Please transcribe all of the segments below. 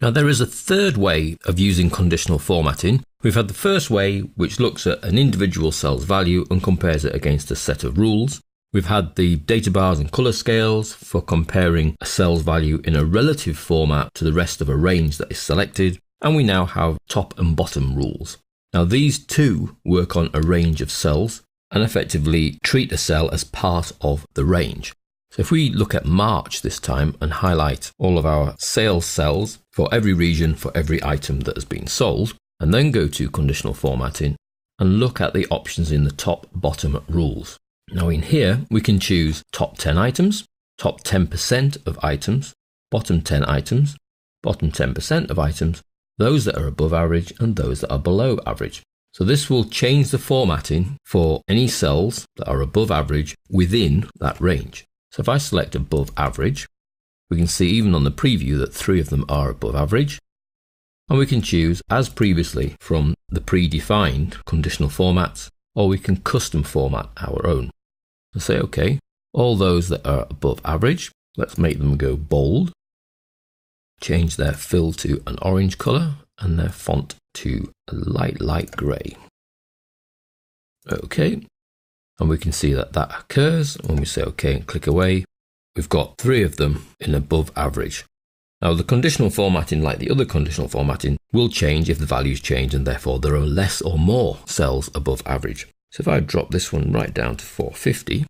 Now there is a third way of using conditional formatting. We've had the first way, which looks at an individual cell's value and compares it against a set of rules. We've had the data bars and colour scales for comparing a cell's value in a relative format to the rest of a range that is selected. And we now have top and bottom rules. Now these two work on a range of cells and effectively treat a cell as part of the range. So if we look at March this time and highlight all of our sales cells for every region, for every item that has been sold, and then go to conditional formatting and look at the options in the top bottom rules. Now in here, we can choose top 10 items, top 10% of items, bottom 10 items, bottom 10% of items, those that are above average and those that are below average. So this will change the formatting for any cells that are above average within that range. So if I select above average, we can see even on the preview that 3 of them are above average. And we can choose, as previously, from the predefined conditional formats, or we can custom format our own. So say, okay, all those that are above average, let's make them go bold. Change their fill to an orange colour and their font to a light grey. Okay. And we can see that that occurs when we say OK and click away. We've got 3 of them in above average. Now the conditional formatting, like the other conditional formatting, will change if the values change and therefore there are less or more cells above average. So if I drop this one right down to 450,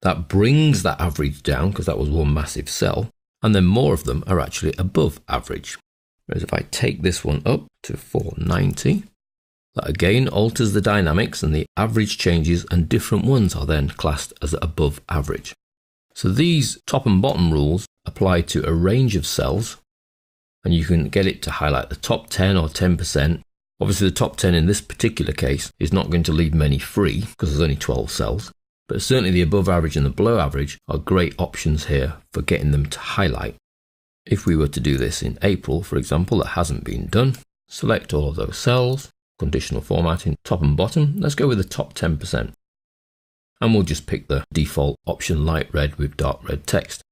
that brings that average down because that was one massive cell, and then more of them are actually above average. Whereas if I take this one up to 490, that again alters the dynamics and the average changes and different ones are then classed as above average. So these top and bottom rules apply to a range of cells and you can get it to highlight the top 10 or 10%. Obviously the top 10 in this particular case is not going to leave many free because there's only 12 cells, but certainly the above average and the below average are great options here for getting them to highlight. If we were to do this in April, for example, that hasn't been done, select all of those cells, conditional formatting, top and bottom. Let's go with the top 10%. And we'll just pick the default option light red with dark red text.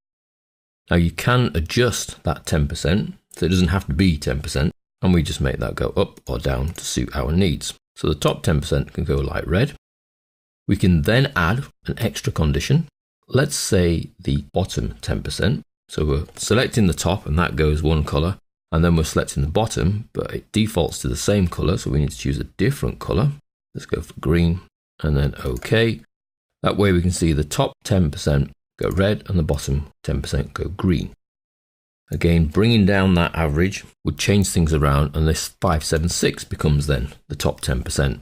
Now you can adjust that 10%, so it doesn't have to be 10%, and we just make that go up or down to suit our needs. So the top 10% can go light red. We can then add an extra condition. Let's say the bottom 10%. So we're selecting the top and that goes one color. And then we're selecting the bottom, but it defaults to the same color. So we need to choose a different color. Let's go for green and then OK. That way we can see the top 10% go red and the bottom 10% go green. Again, bringing down that average would change things around, and this 576 becomes then the top 10%,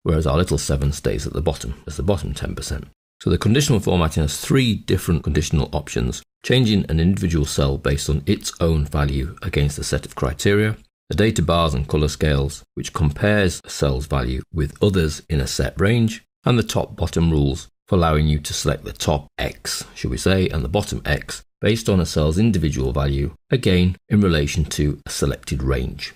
whereas our little 7 stays at the bottom as the bottom 10%. So the conditional formatting has 3 different conditional options, changing an individual cell based on its own value against a set of criteria, the data bars and colour scales, which compares a cell's value with others in a set range, and the top-bottom rules for allowing you to select the top X, should we say, and the bottom X based on a cell's individual value, again in relation to a selected range.